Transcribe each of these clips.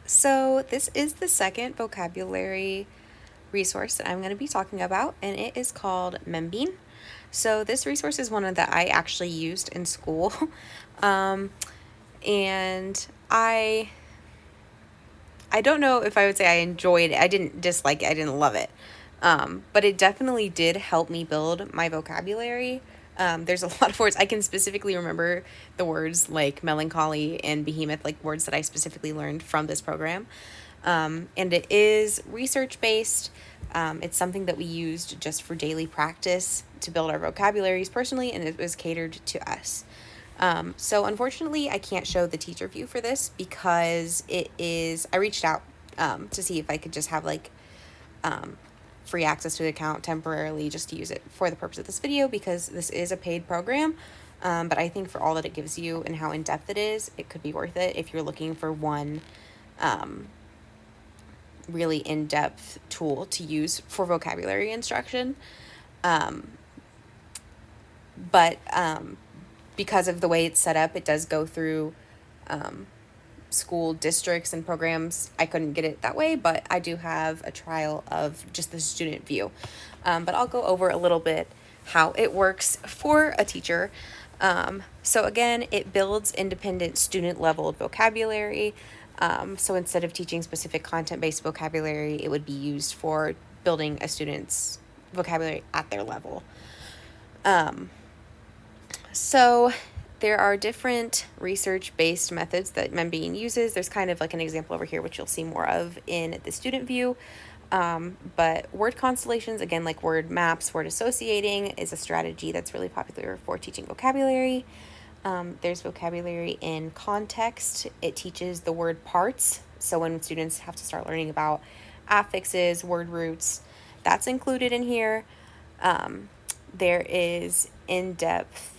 So this is the second vocabulary resource that I'm going to be talking about, and it is called Membean. So this resource is one that I actually used in school, um, and I don't know if I would say I enjoyed it. I didn't dislike it. I didn't love it, but it definitely did help me build my vocabulary. There's a lot of words I can specifically remember the words like melancholy and behemoth, like words that I specifically learned from this program. And it is research based. It's something that we used just for daily practice to build our vocabularies personally, and it was catered to us. So unfortunately, I can't show the teacher view for this because it is. I reached out to see if I could just have free access to the account temporarily just to use it for the purpose of this video because this is a paid program. But I think for all that it gives you and how in depth it is, it could be worth it if you're looking for one really in-depth tool to use for vocabulary instruction. But because of the way it's set up, it does go through school districts and programs. I couldn't get it that way, but I do have a trial of just the student view. But I'll go over a little bit how it works for a teacher. So again, it builds independent student-level vocabulary. So instead of teaching specific content-based vocabulary, it would be used for building a student's vocabulary at their level. So there are different research-based methods that Membean uses. There's kind of like an example over here, which you'll see more of in the student view. But word constellations, again, like word maps, word associating is a strategy that's really popular for teaching vocabulary. There's vocabulary in context. It teaches the word parts. So when students have to start learning about affixes, word roots, that's included in here. There is in-depth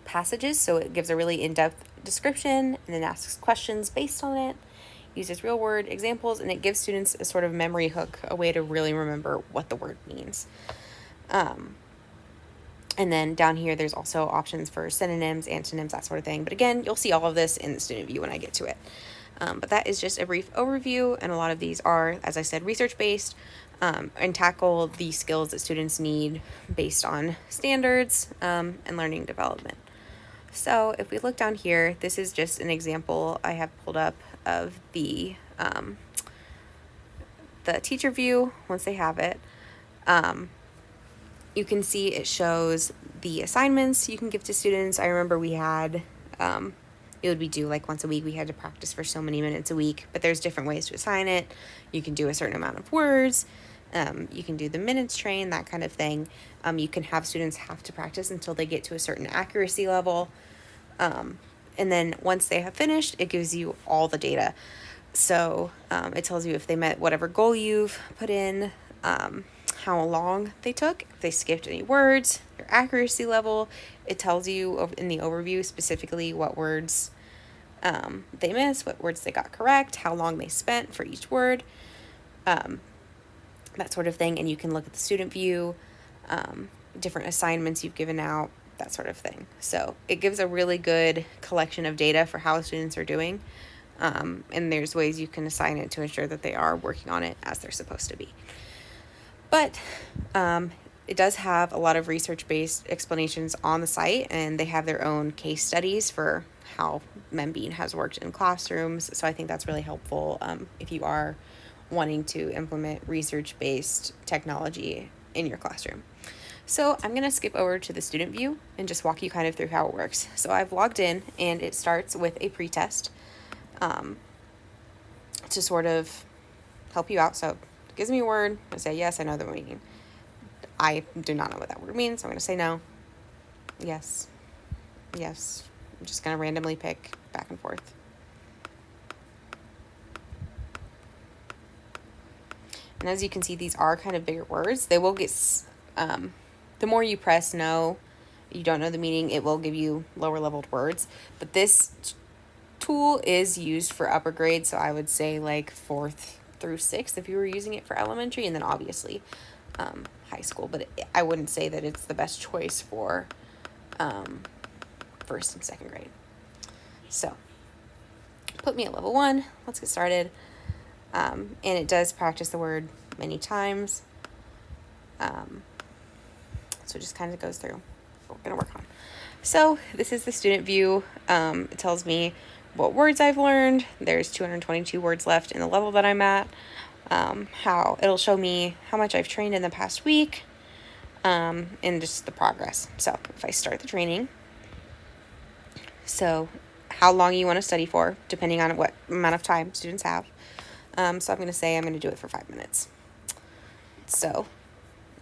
passages, so it gives a really in-depth description and then asks questions based on it, uses real word examples, and it gives students a sort of memory hook, a way to really remember what the word means. And then down here, there's also options for synonyms, antonyms, that sort of thing. But again, you'll see all of this in the student view when I get to it. But that is just a brief overview, and a lot of these are, as I said, research-based, and tackle the skills that students need based on standards and learning development. So if we look down here, this is just an example I have pulled up of the teacher view once they have it. You can see it shows the assignments you can give to students. I remember we had, it would be due like once a week. We had to practice for so many minutes a week, but there's different ways to assign it. You can do a certain amount of words. You can do the minutes train, that kind of thing. You can have students have to practice until they get to a certain accuracy level. And then once they have finished, it gives you all the data. So it tells you if they met whatever goal you've put in, how long they took, if they skipped any words, their accuracy level. It tells you in the overview specifically what words they missed, what words they got correct, how long they spent for each word, that sort of thing. And you can look at the student view, different assignments you've given out, that sort of thing. So it gives a really good collection of data for how students are doing. And there's ways you can assign it to ensure that they are working on it as they're supposed to be. But it does have a lot of research-based explanations on the site, and they have their own case studies for how Membean has worked in classrooms. So I think that's really helpful if you are wanting to implement research-based technology in your classroom. So I'm going to skip over to the student view and just walk you kind of through how it works. So I've logged in, and it starts with a pretest to sort of help you out. So it gives me a word. I say, yes, I know the meaning. I do not know what that word means, so I'm going to say no. Yes. Yes. I'm just going to randomly pick back and forth. And as you can see, these are kind of bigger words. They will get, the more you press no, you don't know the meaning, it will give you lower leveled words. But this tool is used for upper grades, so I would say like 4th through 6th if you were using it for elementary, and then obviously high school. But I wouldn't say that it's the best choice for 1st and 2nd grade. So put me at level 1. Let's get started. And it does practice the word many times. So it just kind of goes through what we're going to work on. So this is the student view. It tells me what words I've learned. There's 222 words left in the level that I'm at. How it'll show me how much I've trained in the past week, and just the progress. So if I start the training, so how long you want to study for, depending on what amount of time students have. So I'm going to say I'm going to do it for 5 minutes. So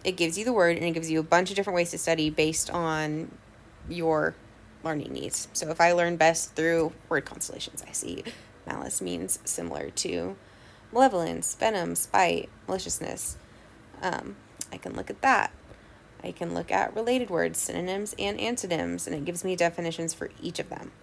it gives you the word, and it gives you a bunch of different ways to study based on your learning needs. So if I learn best through word constellations, I see malice means similar to malevolence, venom, spite, maliciousness. I can look at that. I can look at related words, synonyms and antonyms, and it gives me definitions for each of them.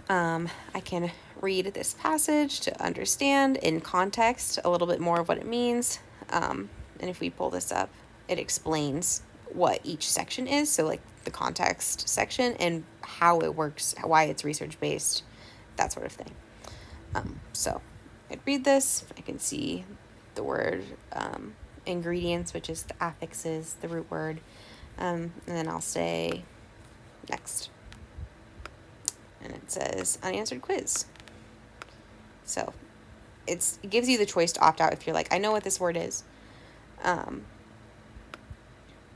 I can read this passage to understand in context a little bit more of what it means. And if we pull this up, it explains what each section is. So like the context section and how it works, why it's research-based, that sort of thing. So I'd read this. I can see the word ingredients, which is the affixes, the root word. And then I'll say next. And it says unanswered quiz. So it gives you the choice to opt out if you're like, I know what this word is.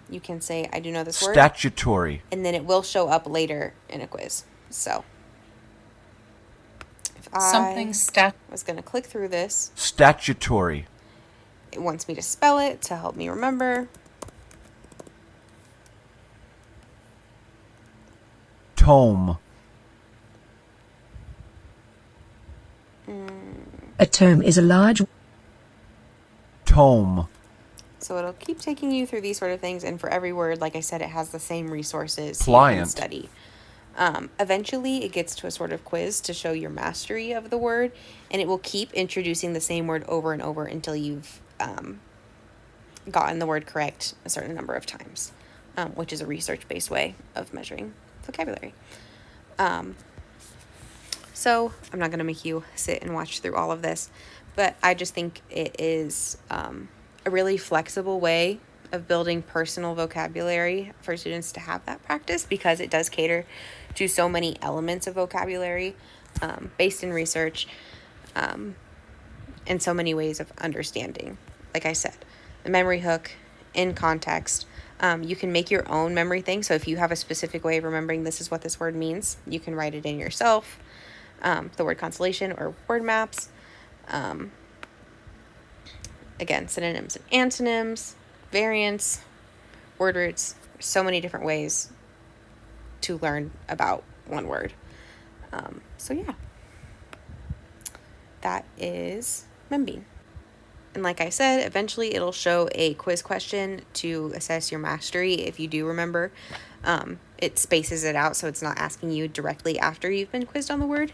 You can say, I do know this word. Statutory. And then it will show up later in a quiz. So if I was going to click through this. Statutory. It wants me to spell it to help me remember. Tome. A tome is a large... Tome. So it'll keep taking you through these sort of things, and for every word, like I said, it has the same resources Pliant. you can study. Eventually, it gets to a sort of quiz to show your mastery of the word, and it will keep introducing the same word over and over until you've gotten the word correct a certain number of times, which is a research-based way of measuring vocabulary. So I'm not going to make you sit and watch through all of this, but I just think it is a really flexible way of building personal vocabulary for students to have that practice, because it does cater to so many elements of vocabulary based in research and so many ways of understanding. Like I said, the memory hook in context. You can make your own memory thing. So if you have a specific way of remembering this is what this word means, you can write it in yourself. The word constellation or word maps. Again, synonyms and antonyms, variants, word roots. So many different ways to learn about one word. So yeah, that is Membean. And like I said, eventually it'll show a quiz question to assess your mastery if you do remember. It spaces it out so it's not asking you directly after you've been quizzed on the word.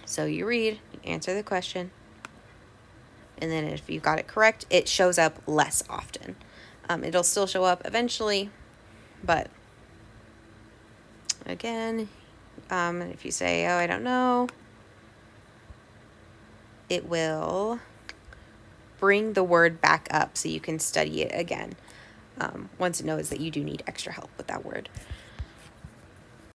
So you read, you answer the question, and then if you got it correct, it shows up less often. It'll still show up eventually, but again, if you say, oh, I don't know, it will bring the word back up so you can study it again once it knows that you do need extra help with that word.